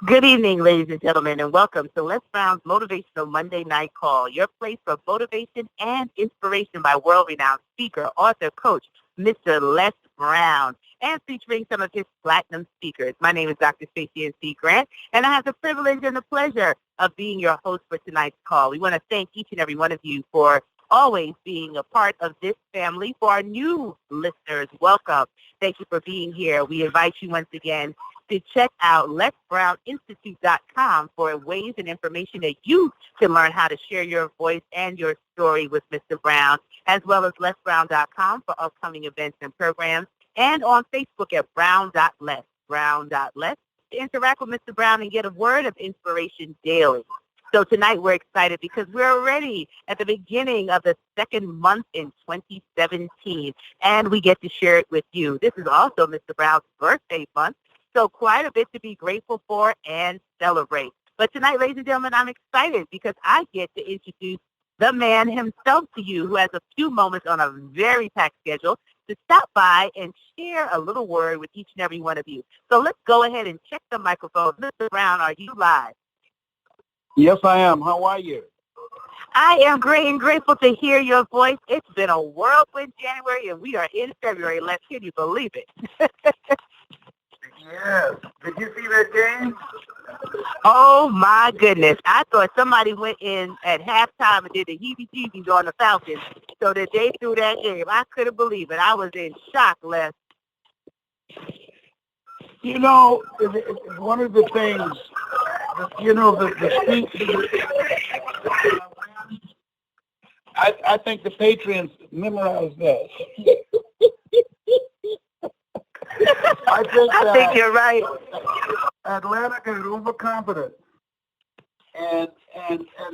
Good evening, ladies and gentlemen, and welcome to Les Brown's Motivational Monday Night Call, your place for motivation and inspiration by world-renowned speaker, author, coach, Mr. Les Brown, and featuring some of his platinum speakers. My name is Dr. Stacey N.C. Grant, and I have the privilege and the pleasure of being your host for tonight's call. We want to thank each and every one of you for always being a part of this family. For our new listeners, welcome. Thank you for being here. We invite you once again to check out lesbrowninstitute.com for ways and information that you can learn how to share your voice and your story with Mr. Brown, as well as lesbrown.com for upcoming events and programs, and on Facebook at brown.les, brown.les, to interact with Mr. Brown and get a word of inspiration daily. So tonight we're excited because we're already at the beginning of the second month in 2017, and we get to share it with you. This is also Mr. Brown's birthday month, so quite a bit to be grateful for and celebrate. But tonight, ladies and gentlemen, I'm excited because I get to introduce the man himself to you, who has a few moments on a very packed schedule to stop by and share a little word with each and every one of you. So let's go ahead and check the microphone. Mr. Brown, are you live? Yes, I am. How are you? I am great and grateful to hear your voice. It's been a whirlwind January, and we are in February. Can you believe it? Yes. Did you see that game? Oh, my goodness. I thought somebody went in at halftime and did the heebie-jeebies on the Falcons so that they threw that game. I couldn't believe it. I was in shock, Les. You know, one of the things, the speech, I think the Patriots memorized that. I think you're right. Atlanta got overconfident, and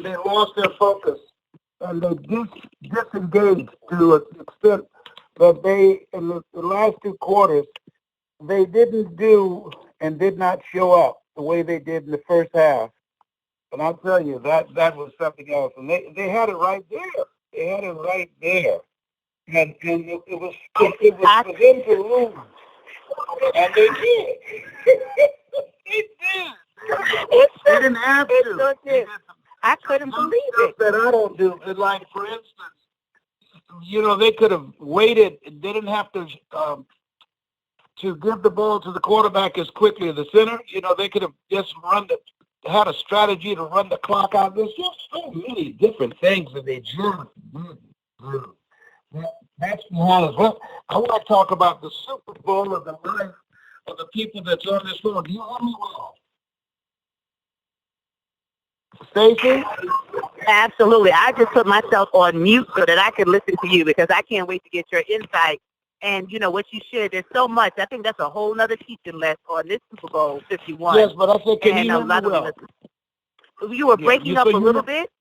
they lost their focus, and they disengaged to an extent that they, in the last two quarters, they didn't do and did not show up the way they did in the first half. And I'll tell you, that was something else. And they had it right there. They had it right there. And it was for them to lose. And they did. They did. They didn't have to. So did. I couldn't believe it. That I don't do. Like, for instance, they could have waited. They didn't have to give the ball to the quarterback as quickly as the center. They could have just had a strategy to run the clock out. There's just so many different things that they just didn't do. That's behind us. Well, I want to talk about the Super Bowl of the life of the people that's on this phone. Do you hear me well? Stacey? Absolutely. I just put myself on mute so that I can listen to you because I can't wait to get your insight. And, what you shared, there's so much. I think that's a whole nother teaching lesson on this Super Bowl 51. Yes, but I said, can you hear me well? You were breaking up a little bit.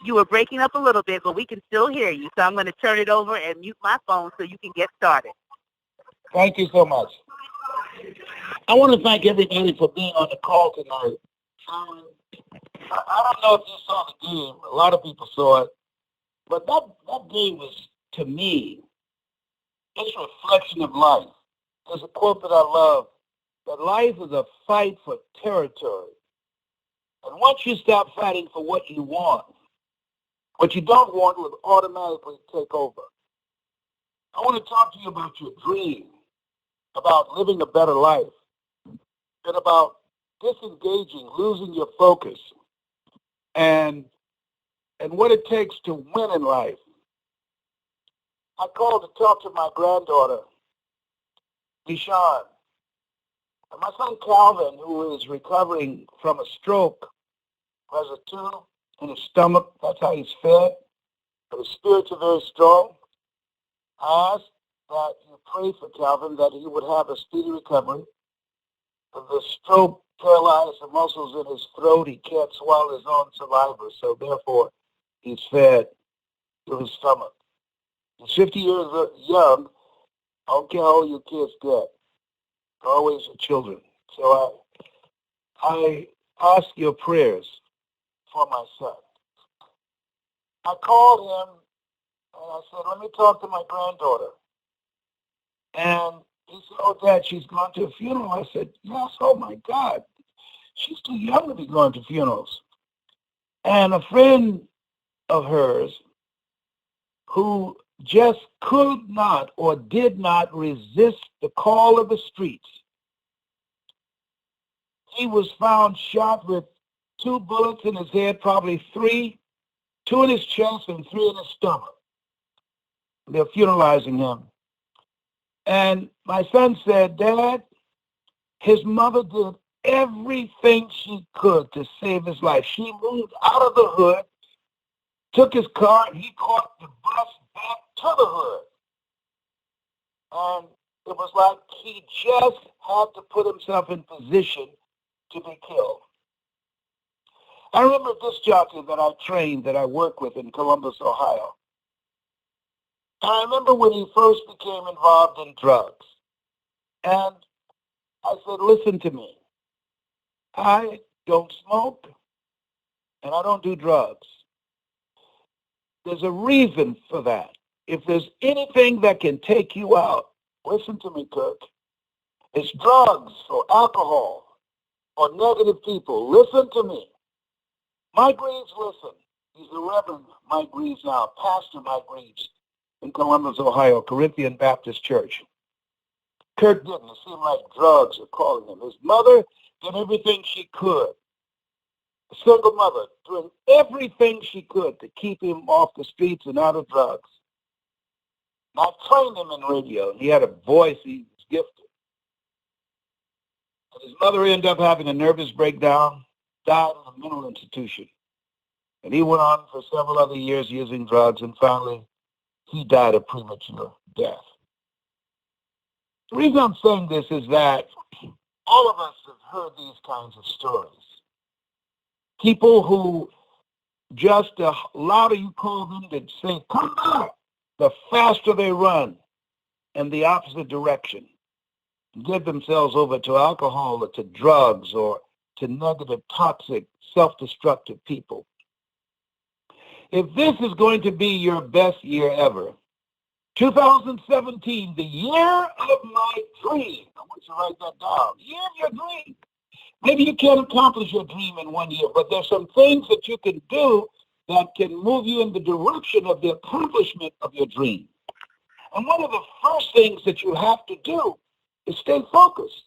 You were breaking up a little bit, but we can still hear you. So I'm going to turn it over and mute my phone so you can get started. Thank you so much. I want to thank everybody for being on the call tonight. I don't know if you saw the game. A lot of people saw it. But that game was, to me, it's a reflection of life. There's a quote that I love, that life is a fight for territory. And once you stop fighting for what you want, what you don't want will automatically take over. I want to talk to you about your dream, about living a better life, and about disengaging, losing your focus, and what it takes to win in life. I called to talk to my granddaughter, Deshawn. And my son Calvin, who is recovering from a stroke, has a tumor in his stomach. That's how he's fed. But his spirits are very strong. I asked that you pray for Calvin that he would have a speedy recovery. The stroke paralyzed the muscles in his throat. He can't swallow his own saliva, so therefore he's fed through his stomach. He's 50 years young. I don't care how old your kids get. They're always your children. So I ask your prayers for my son. I called him and I said, let me talk to my granddaughter. And he said, oh, Dad, she's gone to a funeral. I said, yes, oh, my God. she's too young to be going to funerals. And a friend of hers who just could not or did not resist the call of the streets, he was found shot with 2 bullets in his head, probably 3, 2 in his chest and 3 in his stomach. They're funeralizing him. And my son said, Dad, his mother did everything she could to save his life. She moved out of the hood, took his car, and he caught the bus back to the hood. And it was like he just had to put himself in position to be killed. I remember this jockey that I trained, that I work with in Columbus, Ohio. And I remember when he first became involved in drugs. And I said, listen to me. I don't smoke and I don't do drugs. There's a reason for that. If there's anything that can take you out, listen to me, Kirk. It's drugs or alcohol or negative people. Listen to me. Mike Reeves, listen. He's the Reverend Mike Reeves now, Pastor Mike Reeves in Columbus, Ohio, Corinthian Baptist Church. Kirk didn't. It seemed like drugs were calling him. His mother did everything she could. A single mother doing everything she could to keep him off the streets and out of drugs. And I trained him in radio. He had a voice. He was gifted. And his mother ended up having a nervous breakdown, died in a mental institution. And he went on for several other years using drugs, and finally he died a premature death. The reason I'm saying this is that all of us have heard these kinds of stories. People who just the louder you call them, they say, come back, the faster they run in the opposite direction. Give themselves over to alcohol or to drugs or to negative, toxic, self-destructive people. If this is going to be your best year ever, 2017, the year of my dream. I want you to write that down. Year of your dream. Maybe you can't accomplish your dream in 1 year, but there's some things that you can do that can move you in the direction of the accomplishment of your dream. And one of the first things that you have to do is stay focused.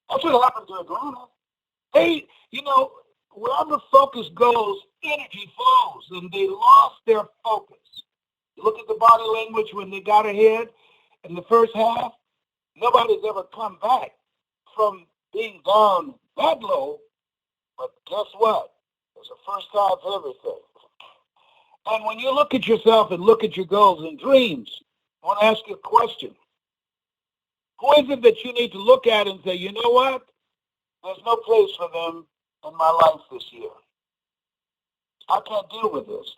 That's what happened to Atlanta. They, wherever focus goes, energy flows, and they lost their focus. Look at the body language when they got ahead in the first half. Nobody's ever come back from being down that low. But guess what? There's a first time for everything. And when you look at yourself and look at your goals and dreams, I want to ask you a question. Who is it that you need to look at and say, you know what? There's no place for them in my life this year. I can't deal with this.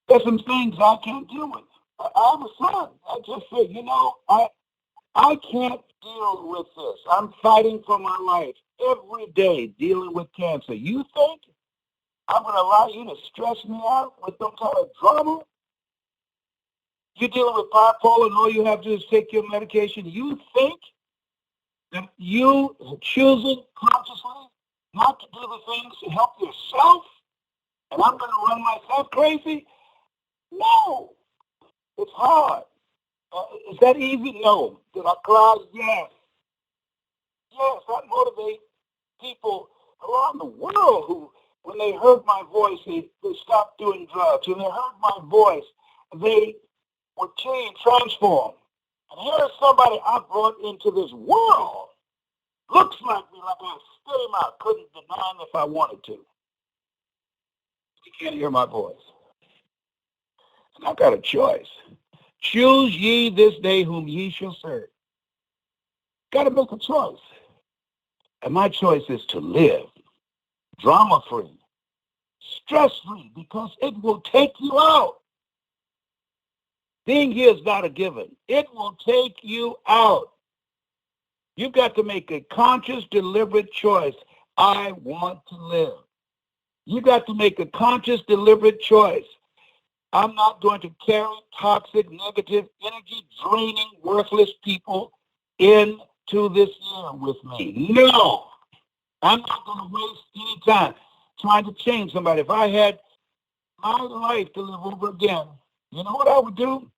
There's some things I can't deal with. I have a son. I just say, I can't deal with this. I'm fighting for my life every day dealing with cancer. You think I'm going to allow you to stress me out with some kind of drama? You're dealing with bipolar and all you have to do is take your medication. You think that you choosing consciously not to do the things to help yourself and I'm going to run myself crazy? No. It's hard. Is that easy? No. Did I cry? Yes. Yes, I motivate people around the world who, when they heard my voice, they stopped doing drugs. When they heard my voice, they were changed, transformed. And here is somebody I brought into this world. Looks like me, like I spit him out. Couldn't deny him if I wanted to. You can't hear my voice. And I got a choice. Choose ye this day whom ye shall serve. Got to make a choice. And my choice is to live drama-free, stress-free, because it will take you out. Being here is not a given. It will take you out. You've got to make a conscious, deliberate choice. I want to live. You got to make a conscious, deliberate choice. I'm not going to carry toxic, negative, energy-draining, worthless people into this year with me. No. I'm not going to waste any time trying to change somebody. If I had my life to live over again, you know what I would do?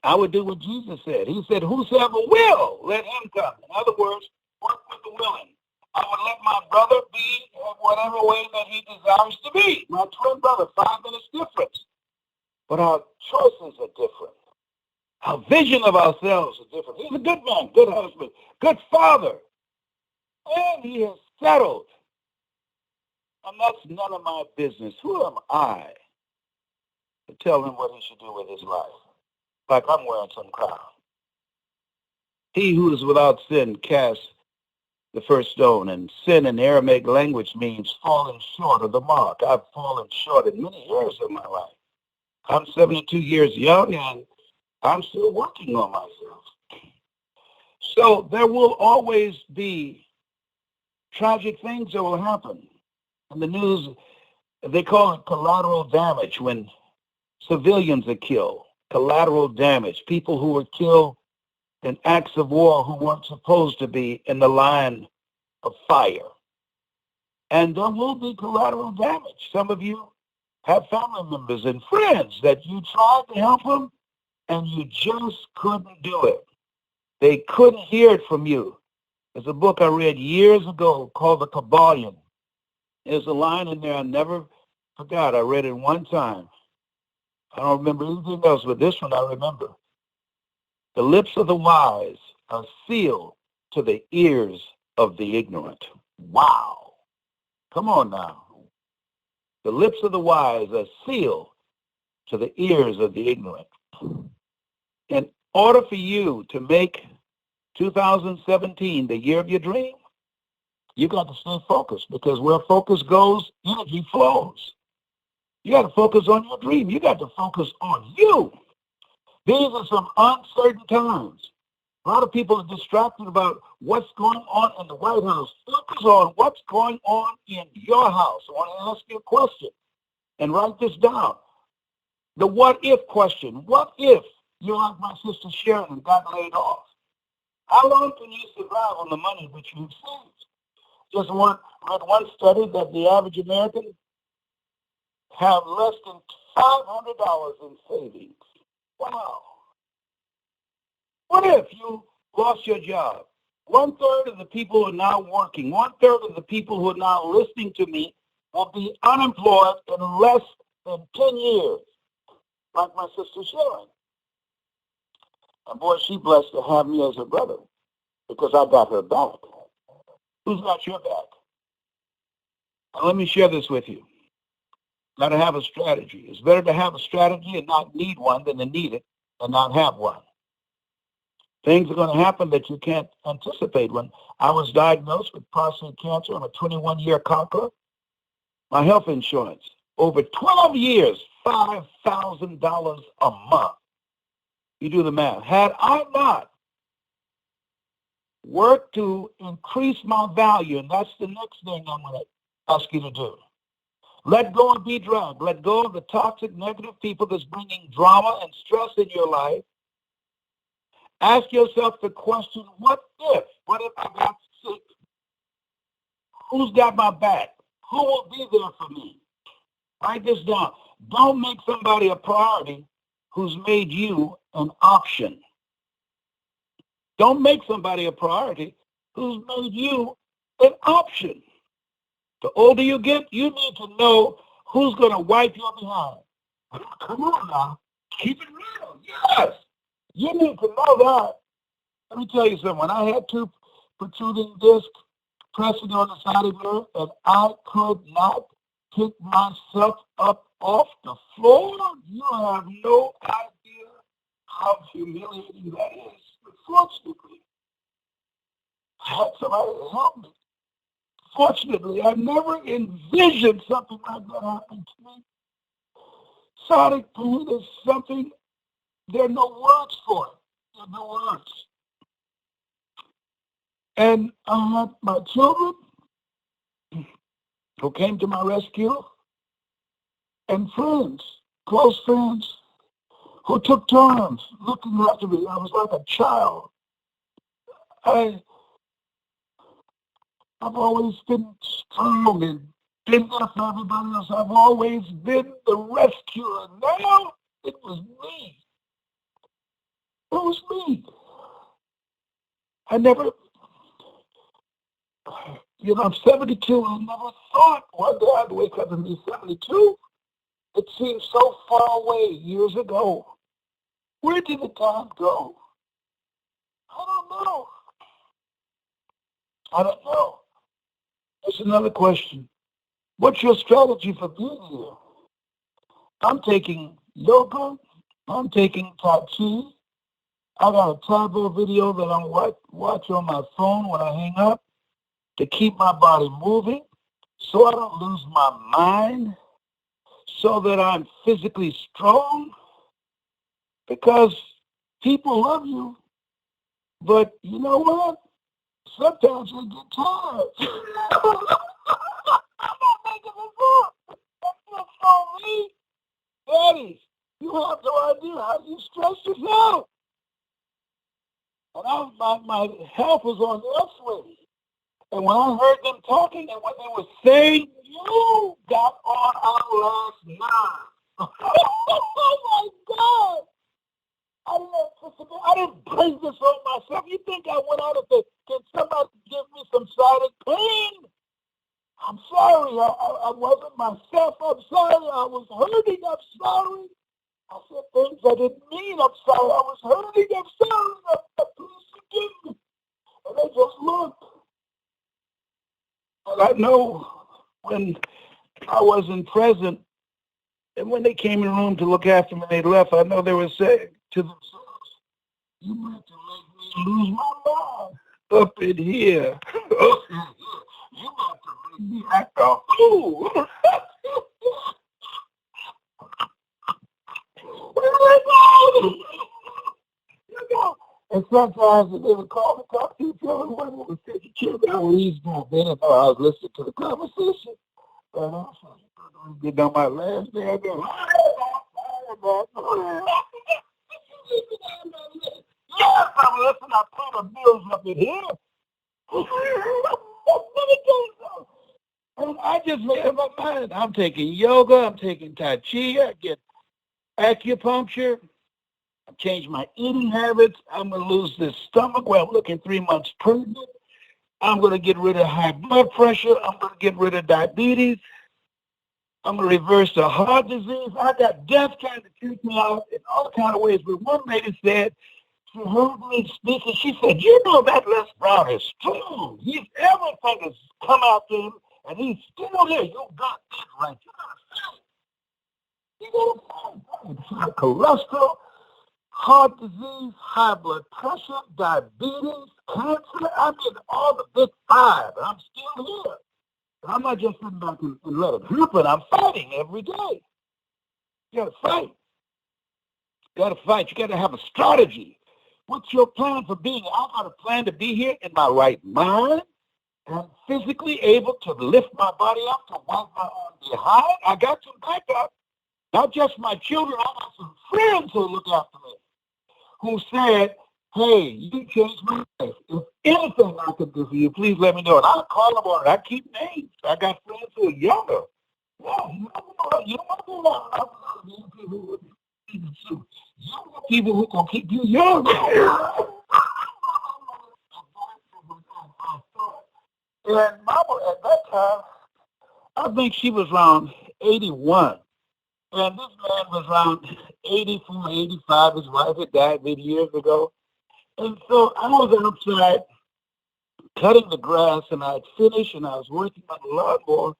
I would do what Jesus said. He said, whosoever will, let him come. In other words, work with the willing. I would let my brother be in whatever way that he desires to be. My twin brother, 5 minutes difference. But our choices are different. Our vision of ourselves is different. He's a good man, good husband, good father. And he has settled. And that's none of my business. Who am I to tell him what he should do with his life? Like I'm wearing some crown. He who is without sin casts the first stone, and sin in Aramaic language means falling short of the mark. I've fallen short in many areas of my life. I'm 72 years young, and I'm still working on myself. So there will always be tragic things that will happen. In the news, they call it collateral damage when civilians are killed. Collateral damage, people who were killed in acts of war who weren't supposed to be in the line of fire. And there will be collateral damage. Some of you have family members and friends that you tried to help them and you just couldn't do it. They couldn't hear it from you. There's a book I read years ago called The Kabbalion. There's a line in there I never forgot. I read it one time. I don't remember anything else, but this one I remember. The lips of the wise are sealed to the ears of the ignorant. Wow. Come on now. The lips of the wise are sealed to the ears of the ignorant. In order for you to make 2017 the year of your dream, you got to stay focused, because where focus goes, energy flows. You got to focus on your dream. You got to focus on you. These are some uncertain times. A lot of people are distracted about what's going on in the White House. Focus on what's going on in your house. I want to ask you a question and write this down. The what if question. What if you're like my sister Sharon and got laid off? How long can you survive on the money that you've saved? Just read one study that the average American have less than $500 in savings. Wow. What if you lost your job? 1/3 of the people who are now working, 1/3 of the people who are now listening to me will be unemployed in less than 10 years, like my sister Sharon. And boy, she blessed to have me as her brother, because I got her back. Who's got your back? And let me share this with you. Got to have a strategy. It's better to have a strategy and not need one than to need it and not have one. Things are going to happen that you can't anticipate. When I was diagnosed with prostate cancer, I'm a 21-year conqueror. My health insurance, over 12 years, $5,000 a month. You do the math. Had I not worked to increase my value, and that's the next thing I'm going to ask you to do. Let go and be drugged. Let go of the toxic, negative people that's bringing drama and stress in your life. Ask yourself the question, what if? What if I got sick? Who's got my back? Who will be there for me? Write this down. Don't make somebody a priority who's made you an option. Don't make somebody a priority who's made you an option. The older you get, you need to know who's going to wipe your behind. Come on now. Keep it real. Yes. You need to know that. Let me tell you something. When I had 2 protruding discs pressing on the side of me, and I could not pick myself up off the floor, you have no idea how humiliating that is. But fortunately, I had somebody to help me. Fortunately, I never envisioned something like that happening to me. Sonic pain is something, there are no words for it. There are no words. And I had my children who came to my rescue, and friends, close friends, who took turns looking after me. I was like a child. I I've always been strong and been there for everybody else. I've always been the rescuer. Now it was me. It was me. I never, I'm 72. I never thought one day I'd wake up and be 72. It seems so far away years ago. Where did the time go? I don't know. I don't know. That's another question. What's your strategy for being here? I'm taking yoga. I'm taking Tai Chi. I got a Taebo video that I'm watch on my phone when I hang up to keep my body moving so I don't lose my mind, so that I'm physically strong, because people love you, but you know what? Sometimes they get tired. I'm not making this up. That's just for me. Daddy, you have no idea how you stress yourself. And my health was on the upswing. And when I heard them talking and what they were saying, you got on our last nerve. Oh my God. I didn't bring this on myself. You think I went out of the, can somebody give me some silent pain? I'm sorry. I wasn't myself. I'm sorry. I was hurting. I'm sorry. I said things I didn't mean. I'm sorry. I was hurting. I'm sorry. Please forgive me. And they just looked. And I know when I wasn't present, and when they came in the room to look after me and they left, I know they were saying to themselves, you meant to make me lose my mind up in here. You meant to make me act a fool. And sometimes they would call me, talk to each other, one would take a chair down with ease back. They didn't know I was listening to the conversation. But also, get on my last day, I go, yes, I'm listening. I pay the bills up in here. And I just made up my mind. I'm taking yoga. I'm taking Tai Chi. I get acupuncture. I've changed my eating habits. I'm going to lose this stomach where I'm looking 3 months pregnant. I'm going to get rid of high blood pressure. I'm going to get rid of diabetes. I'm going to reverse the heart disease. I got death trying to take me out in all kind of ways. But one lady said, she heard me speak, and she said, you know that lesbrown is strong. Everything has come out to him, and he's still here. You got that right. You got to fight. Cholesterol, heart disease, high blood pressure, diabetes, cancer. I mean, all the big five. I'm still here. I'm not just sitting back and let it happen. I'm fighting every day. You got to fight. You got to fight. You got to have a strategy. What's your plan for being? I got a plan to be here in my right mind and physically able to lift my body up, to wipe my arm behind. I got some backup. Not just my children. I got some friends who look after me, who said, hey, you changed my life. If anything I can do for you, please let me know. And I call them on it. I keep names. I got friends who are younger. Yeah, you don't know people who can keep you young. And Mama, at that time, I think she was around 81. And this man was around 84, 85. His wife had died many years ago. And so I was outside cutting the grass, and I'd finished, and I was working on the lawnmower.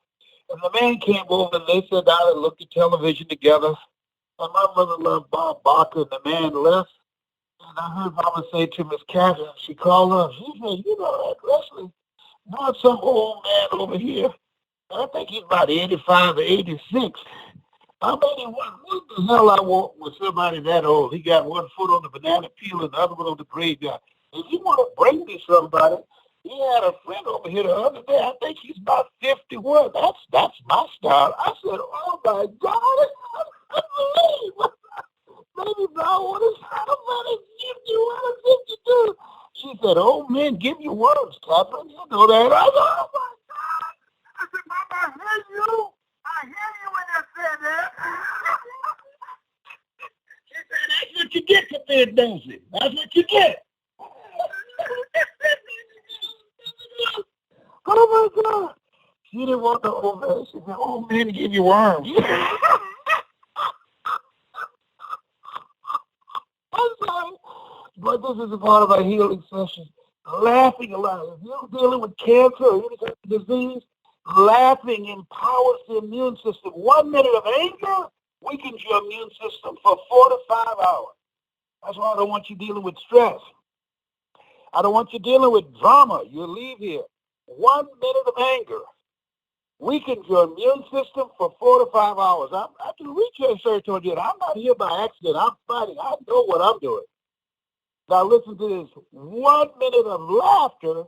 And the man came over, and they sat down and looked at television together. And my mother loved Bob Barker, and the man left. And I heard Mama say to Miss Catherine, she called her, she said, you know, that wrestling, not some old man over here. I think he's about 85 or 86. I'm 81. What the hell I want with somebody that old? He got one foot on the banana peel and the other one on the graveyard. If you want to bring me somebody, he had a friend over here the other day. I think he's about 51. That's my style. I said, oh my God, I believe. Maybe I want to somebody 51 or 52. She said, old men give you words, Catherine. You know that. I said, oh, my God. I said, Mama, I hear you. I hear you when I said that. She said, that's what you get for being nosy. That's what you get. Oh, my God. She didn't want the old man. She said, old men give you worms. I'm sorry. But this is a part of our healing session. Laughing a lot. If you're dealing with cancer or any kind of disease, laughing empowers the immune system. 1 minute of anger weakens your immune system for 4 to 5 hours. That's why I don't want you dealing with stress. I don't want you dealing with drama. You'll leave here. 1 minute of anger weakens your immune system for 4 to 5 hours. I can research on you. I'm not here by accident. I'm fighting. I know what I'm doing. Now listen to this. 1 minute of laughter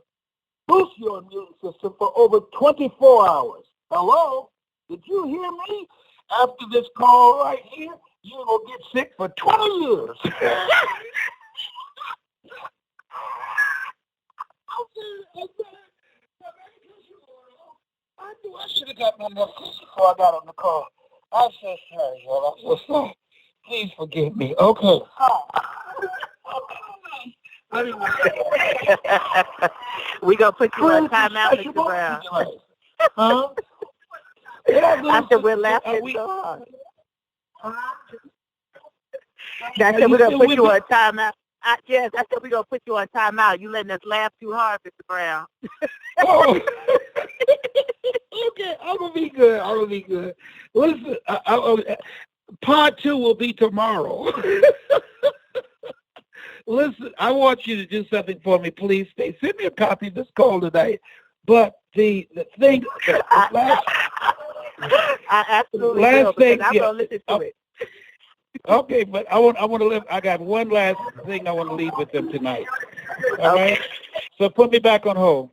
boosts your immune system for over 24 hours. Hello? Did you hear me? After this call right here, you're going to get sick for 20 years. I knew I should have gotten enough sleep before I got on the call. I'm so sorry, y'all. I'm so sorry. Please forgive me. Okay. We're going to put you on timeout, Mr. Brown. Huh? I said we're laughing so hard. I said we're going to put you on timeout. Yes, I said we're going to put you on timeout. You letting us laugh too hard, Mr. Brown. Oh. Okay, I'm going to be good. I'm going to be good. Listen, part 2 will be tomorrow. Listen, I want you to do something for me, please. Stay. Send me a copy of this call tonight. But the thing, I absolutely will, because I'm going to listen to it. Okay, but I want to live. I got one last thing I want to leave with them tonight. All right. So put me back on hold.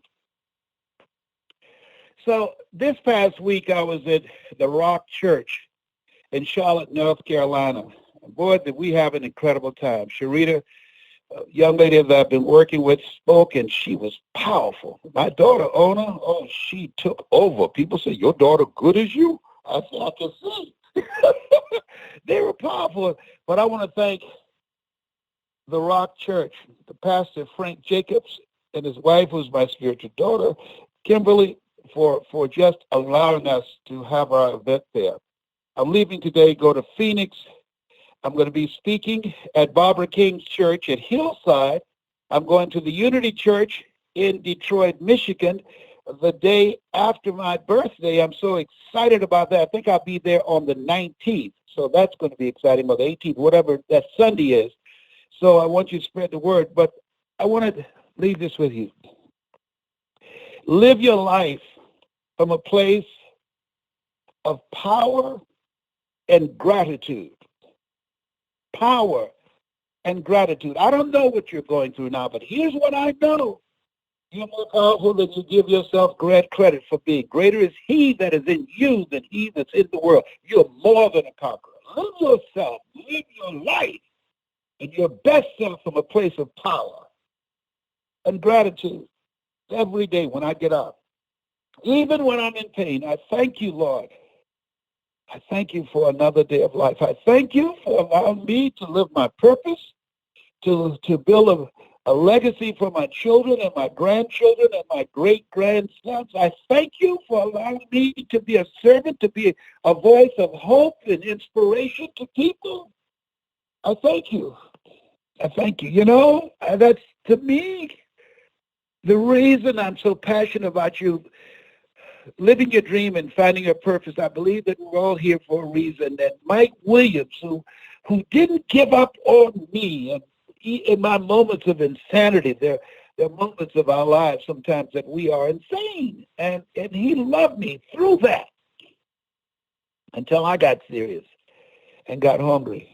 So this past week I was at the Rock Church in Charlotte, North Carolina. Boy, did we have an incredible time. Sharita, a young lady that I've been working with, spoke, and she was powerful. My daughter, Ona, she took over. People say, your daughter good as you? I said, I can see. They were powerful. But I want to thank the Rock Church, the pastor, Frank Jacobs, and his wife, who's my spiritual daughter, Kimberly, for just allowing us to have our event there. I'm leaving today, go to Phoenix. I'm going to be speaking at Barbara King's church at Hillside. I'm going to the Unity Church in Detroit, Michigan, the day after my birthday. I'm so excited about that. I think I'll be there on the 19th. So that's going to be exciting, or the 18th, whatever that Sunday is. So I want you to spread the word. But I want to leave this with you. Live your life from a place of power and gratitude. Power and gratitude. I don't know what you're going through now, but here's what I know. You're more powerful than you give yourself credit for being. Greater is he that is in you than he that's in the world. You're more than a conqueror. Live yourself. Live your life and your best self from a place of power and gratitude every day when I get up. Even when I'm in pain, I thank you, Lord. I thank you for another day of life. I thank you for allowing me to live my purpose, to build a legacy for my children and my grandchildren and my great-grandsons. I thank you for allowing me to be a servant, to be a voice of hope and inspiration to people. I thank you. I thank you. You know, that's, to me, the reason I'm so passionate about you living your dream and finding your purpose. I believe that we're all here for a reason. That Mike Williams, who didn't give up on me, and in my moments of insanity, there are moments of our lives sometimes that we are insane, and he loved me through that until I got serious and got hungry.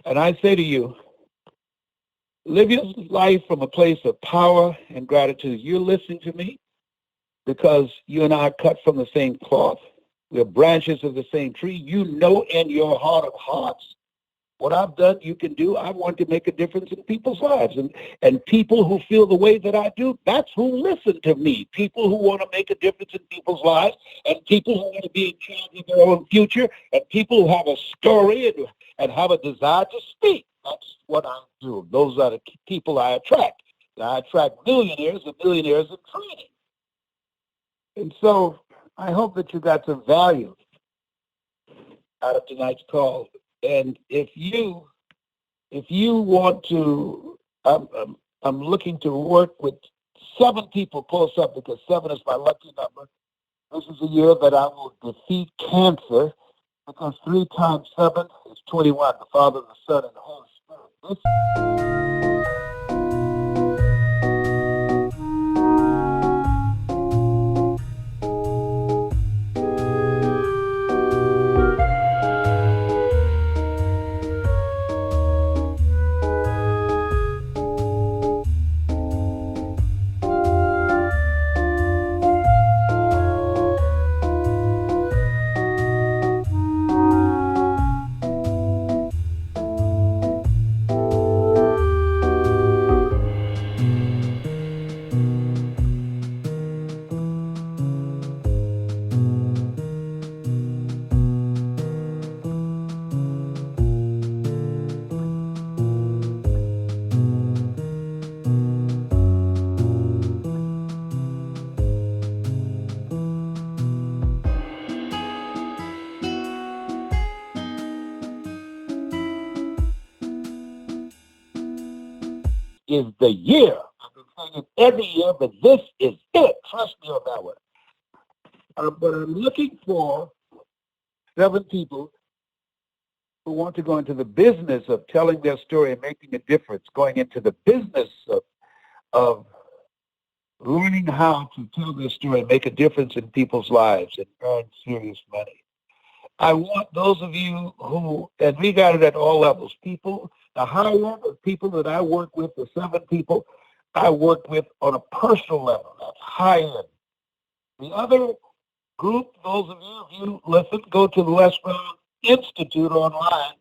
And I say to you, live your life from a place of power and gratitude. You're listening to me because you and I are cut from the same cloth. We're branches of the same tree. You know in your heart of hearts what I've done, you can do. I want to make a difference in people's lives. And people who feel the way that I do, that's who listen to me. People who want to make a difference in people's lives, and people who want to be in charge of their own future, and people who have a story and have a desire to speak. That's what I do. Those are the people I attract. I attract millionaires and millionaires in training. And so I hope that you got some value out of tonight's call. And if you want to, I'm looking to work with 7 people close up, because 7 is my lucky number. This is a year that I will defeat cancer, because 3 times 7 is 21, the Father, the Son, and the Holy Spirit. Is the year. I've been saying it every year, but this is it. Trust me on that one. But I'm looking for 7 people who want to go into the business of telling their story and making a difference, going into the business of learning how to tell their story and make a difference in people's lives and earn serious money. I want those of you who, and we got it at all levels, people, the high end of people that I work with, the 7 people I work with on a personal level, that's high end. The other group, those of you, if you listen, go to the Lesbrown Institute online,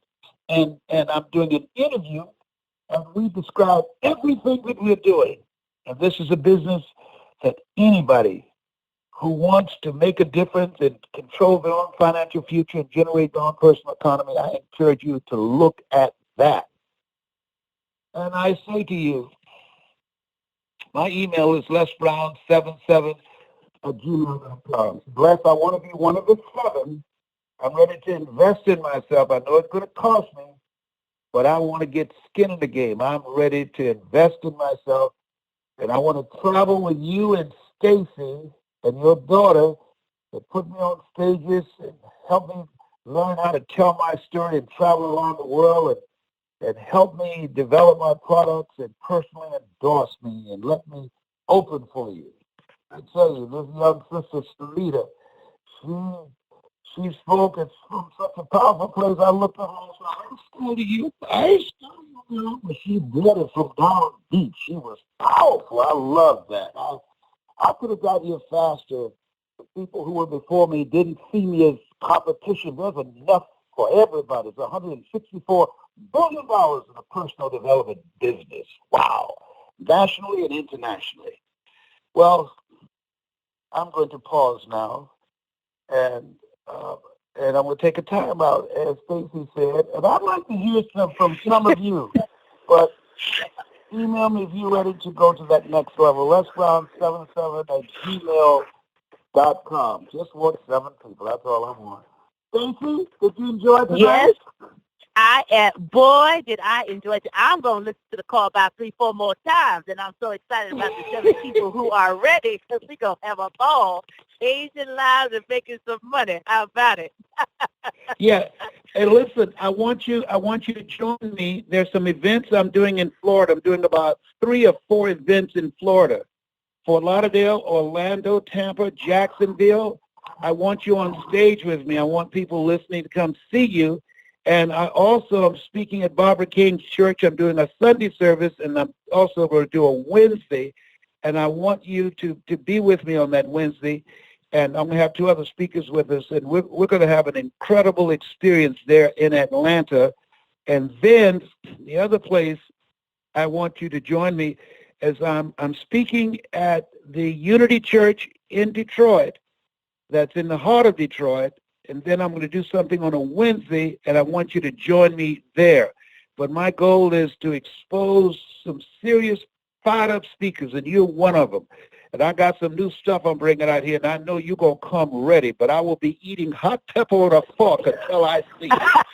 and I'm doing an interview, and we describe everything that we're doing. And this is a business that anybody who wants to make a difference and control their own financial future and generate their own personal economy, I encourage you to look at that. And I say to you, my email is lesbrown77@gmail.com. Bless, I want to be one of the 7. I'm ready to invest in myself. I know it's going to cost me, but I want to get skin in the game. I'm ready to invest in myself, and I want to travel with you and Stacy and your daughter to put me on stages and help me learn how to tell my story and travel around the world and help me develop my products and personally endorse me and let me open for you. I tell you, this young sister, Sarita, she spoke at such a powerful place. I looked at her and said, I'm still to you. I still to you. But she did it from down deep. She was powerful. I love that. I could have got here faster. The people who were before me didn't see me as competition. There's enough for everybody. It's $164 billion in the personal development business. Wow. Nationally and internationally. Well, I'm going to pause now, and I'm going to take a time out, as Stacy said, and I'd like to hear from some of you, but email me if you're ready to go to that next level. lesbrown77@gmail.com. Just want 7 people. That's all I want. Stacy, did you enjoy tonight? Yes. Boy, did I enjoy it. I'm going to listen to the call about 3-4 more times, and I'm so excited about the 7 people who are ready, because we're going to have a ball, changing lives and making some money. How about it? Yeah. Hey, listen, I want you to join me. There's some events I'm doing in Florida. I'm doing about 3 or 4 events in Florida. Fort Lauderdale, Orlando, Tampa, Jacksonville. I want you on stage with me. I want people listening to come see you. And I also am speaking at Barbara King's church. I'm doing a Sunday service, and I'm also going to do a Wednesday. And I want you to be with me on that Wednesday. And I'm going to have 2 other speakers with us, and we're going to have an incredible experience there in Atlanta. And then the other place I want you to join me is I'm speaking at the Unity Church in Detroit. That's in the heart of Detroit. And then I'm going to do something on a Wednesday, and I want you to join me there. But my goal is to expose some serious fired-up speakers, and you're one of them. And I got some new stuff I'm bringing out here, and I know you're going to come ready, but I will be eating hot pepper on a fork until I see it.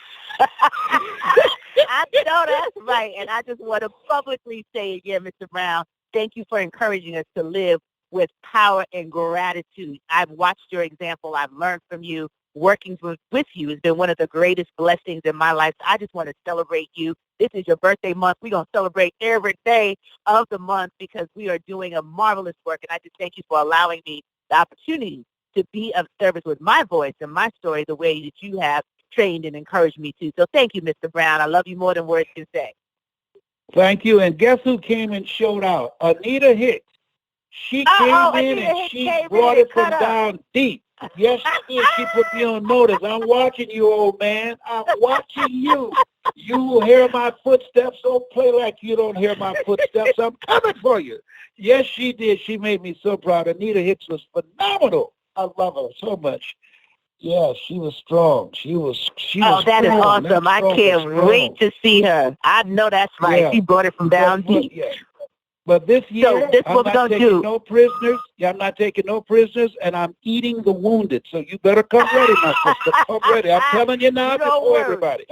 I know that's right. And I just want to publicly say again, Mr. Brown, thank you for encouraging us to live with power and gratitude. I've watched your example. I've learned from you. Working with you has been one of the greatest blessings in my life. I just want to celebrate you. This is your birthday month. We're going to celebrate every day of the month because we are doing a marvelous work. And I just thank you for allowing me the opportunity to be of service with my voice and my story the way that you have trained and encouraged me to. So thank you, Mr. Brown. I love you more than words can say. Thank you. And guess who came and showed out? Anita Hicks. She came in and she brought it from down deep. Yes, she did. She put me on notice. I'm watching you, old man. I'm watching you. You will hear my footsteps. Don't play like you don't hear my footsteps. I'm coming for you. Yes, she did. She made me so proud. Anita Hicks was phenomenal. I love her so much. Yeah, she was strong. She was that is awesome. I can't wait to see her. I know that's right. Yeah. She brought it from down deep. Yeah. But this year, so this I'm not taking no prisoners. Yeah, I'm not taking no prisoners, and I'm eating the wounded. So you better come ready, my sister. Come ready. I'm telling you now before everybody.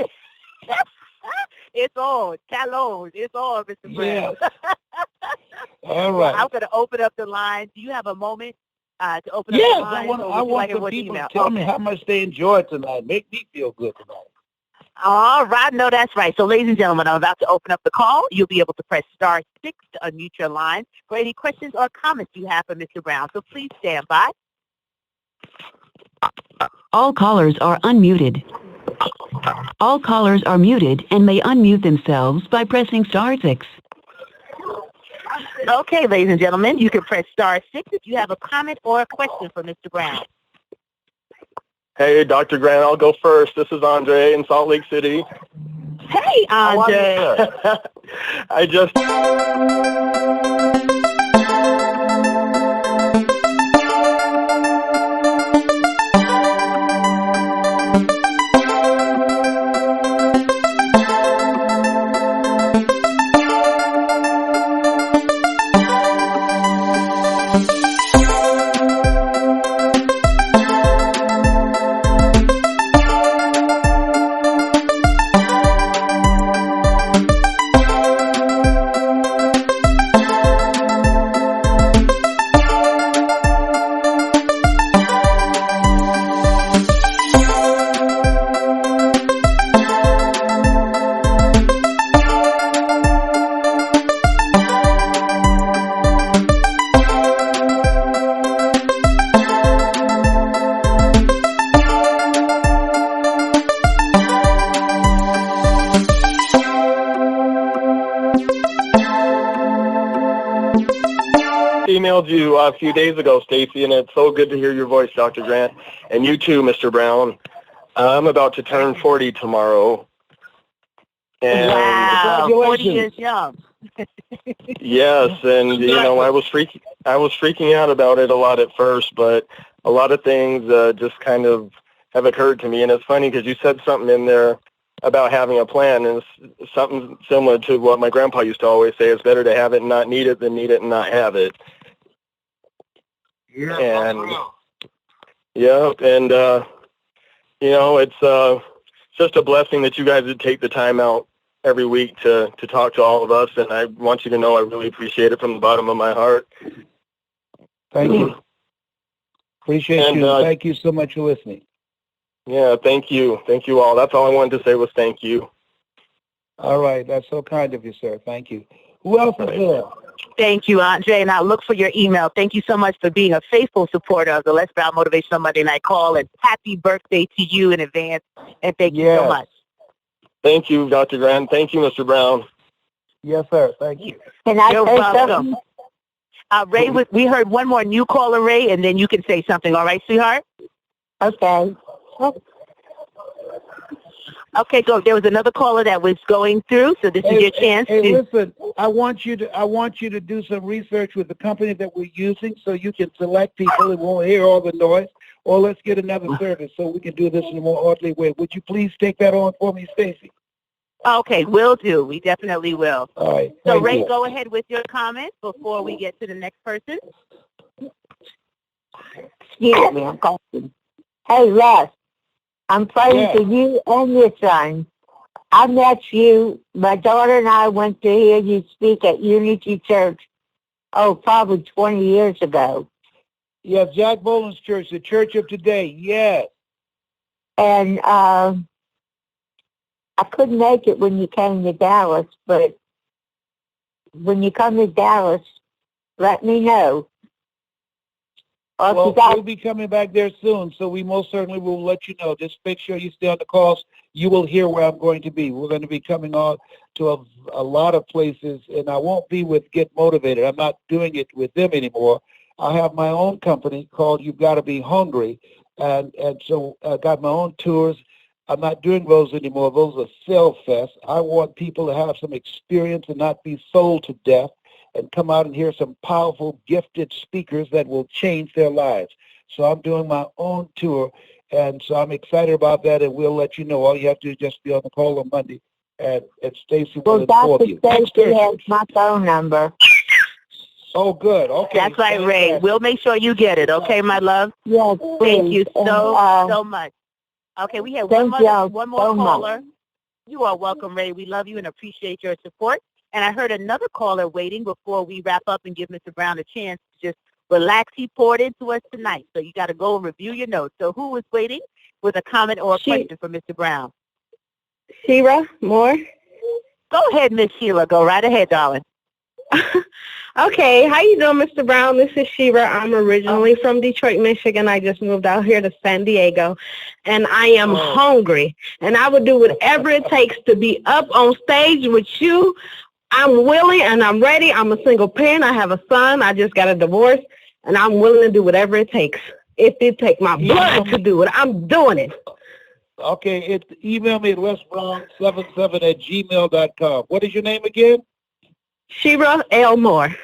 It's on. Talons. It's on, Mr. Brown. Yes. All right. Well, I'm going to open up the line. Do you have a moment to open up the line? Yes, I want some people to tell me how much they enjoyed tonight. Make me feel good tonight. All right. No, that's right. So, ladies and gentlemen, I'm about to open up the call. You'll be able to press *6 to unmute your line for any questions or comments you have for Mr. Brown. So please stand by. All callers are unmuted. All callers are muted and may unmute themselves by pressing *6. Okay, ladies and gentlemen, you can press *6 if you have a comment or a question for Mr. Brown. Hey, Dr. Grant, I'll go first. This is Andre in Salt Lake City. Hey, Andre. I just... emailed you a few days ago, Stacy, and it's so good to hear your voice, Dr. Grant, and you too, Mr. Brown. I'm about to turn 40 tomorrow. And wow, 40 years young. Yes, and you know, I was freaking out about it a lot at first, but a lot of things just kind of have occurred to me, and it's funny because you said something in there about having a plan, and it's something similar to what my grandpa used to always say: it's better to have it and not need it than need it and not have it. Yeah. And you know, it's just a blessing that you guys would take the time out every week to talk to all of us, and I want you to know I really appreciate it from the bottom of my heart. Thank you. Appreciate you. Thank you so much for listening. Yeah, thank you. Thank you all. That's all I wanted to say was thank you. All right. That's so kind of you, sir. Thank you. Who else is there? Thank you, Andre, and I'll look for your email. Thank you so much for being a faithful supporter of the Lesbrown Motivational Monday Night Call, and happy birthday to you in advance, and thank you so much. Thank you, Dr. Grant. Thank you, Mr. Brown. Yes, sir. Thank you. Can I say something? Ray, we heard one more new caller, Ray, and then you can say something. All right, sweetheart? Okay. Okay, so there was another caller that was going through, so this is your chance. Hey, listen, I want you to do some research with the company that we're using so you can select people that won't hear all the noise, or let's get another service so we can do this in a more orderly way. Would you please take that on for me, Stacy? Okay, will do. We definitely will. All right. So, Ray, go ahead with your comments before we get to the next person. Excuse me, I'm coughing. Hey, Les, I'm praying for you and your son. I met you. My daughter and I went to hear you speak at Unity Church, probably 20 years ago. Yes, Jack Boland's church, the Church of Today, yes. And I couldn't make it when you came to Dallas, but when you come to Dallas, let me know. Well, we'll be coming back there soon, so we most certainly will let you know. Just make sure you stay on the calls. You will hear where I'm going to be. We're going to be coming on to a lot of places, and I won't be with Get Motivated. I'm not doing it with them anymore. I have my own company called You've Got to Be Hungry, and so I got my own tours. I'm not doing those anymore. Those are sell fest. I want people to have some experience and not be sold to death, and come out and hear some powerful, gifted speakers that will change their lives. So I'm doing my own tour, and so I'm excited about that, and we'll let you know. All you have to do is just be on the call on Monday, and Stacy will inform you. Dr. Stacy has my phone number. Oh, good. Okay. That's right, Ray. We'll make sure you get it, okay, my love? Yes, Thank you so much. Okay, we have one more caller. You are welcome, Ray. We love you and appreciate your support. And I heard another caller waiting before we wrap up and give Mr. Brown a chance to just relax. He poured into us tonight, so you got to go and review your notes. So who is waiting with a comment or a question for Mr. Brown? Shira Moore. Go ahead, Miss Sheila. Go right ahead, darling. Okay, how you doing, Mr. Brown? This is Shira. I'm originally from Detroit, Michigan. I just moved out here to San Diego, and I am hungry, and I would do whatever it takes to be up on stage with you. I'm willing and I'm ready. I'm a single parent. I have a son. I just got a divorce, and I'm willing to do whatever it takes. If it takes my blood to do it, I'm doing it. Okay, email me at lesbrown77@gmail.com. What is your name again? Shira L. Moore.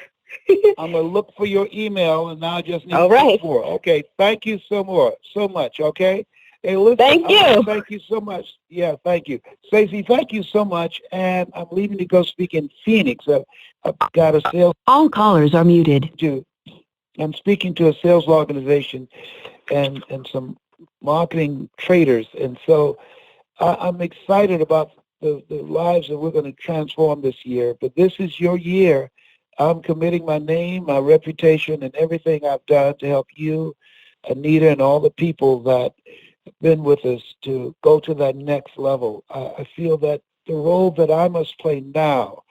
I'm going to look for your email, and now I just need more. Okay, thank you so much, okay? Hey, listen, thank you. Thank you so much. Yeah, thank you. Stacey, thank you so much, and I'm leaving to go speak in Phoenix. I've got a sales... All callers are muted. I'm speaking to a sales organization and some marketing traders, and so I'm excited about the lives that we're going to transform this year. But this is your year. I'm committing my name, my reputation, and everything I've done to help you, Anita, and all the people that have been with us to go to that next level. I feel that the role that I must play now,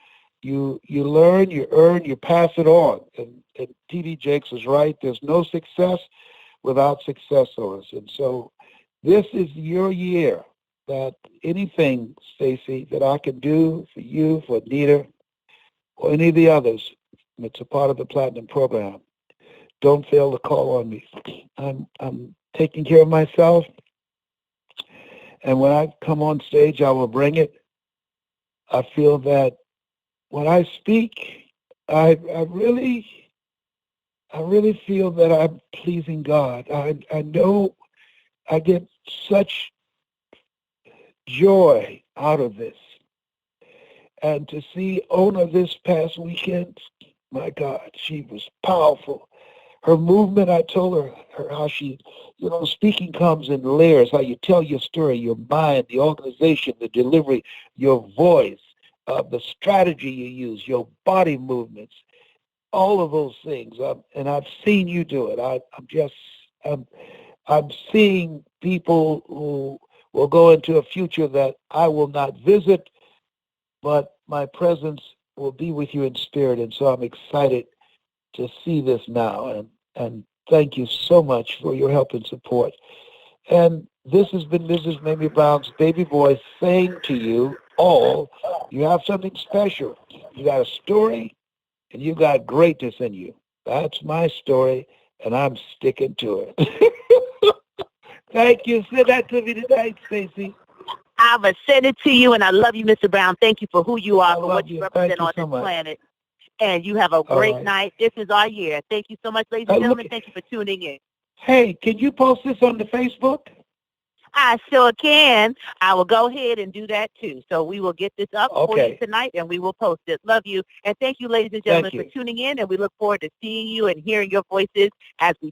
you learn, you earn, you pass it on. And T.D. Jakes is right. There's no success without successors. And so this is your year. That anything, Stacy, that I can do for you, for Anita, or any of the others, it's a part of the Platinum Program. Don't fail to call on me. I'm taking care of myself, and when I come on stage, I will bring it. I feel that when I speak, I really feel that I'm pleasing God. I know I get such joy out of this. And to see Ona this past weekend, my God, she was powerful. Her movement, I told her how she, speaking comes in layers, how you tell your story, your mind, the organization, the delivery, your voice, the strategy you use, your body movements, all of those things. And I've seen you do it. I'm seeing people who will go into a future that I will not visit, but my presence will be with you in spirit. And so I'm excited to see this now. And thank you so much for your help and support. And this has been Mrs. Mamie Brown's baby boy saying to you all, you have something special. You got a story, and you got greatness in you. That's my story, and I'm sticking to it. Thank you. Say that to me tonight, Stacy. I'm going to send it to you, and I love you, Mr. Brown. Thank you for who you are, for what you represent on this planet. And you have a great night. This is our year. Thank you so much, ladies and gentlemen. Thank you for tuning in. Hey, can you post this on the Facebook? I sure can. I will go ahead and do that, too. So we will get this up for you tonight, and we will post it. Love you. And thank you, ladies and gentlemen, for tuning in, and we look forward to seeing you and hearing your voices as we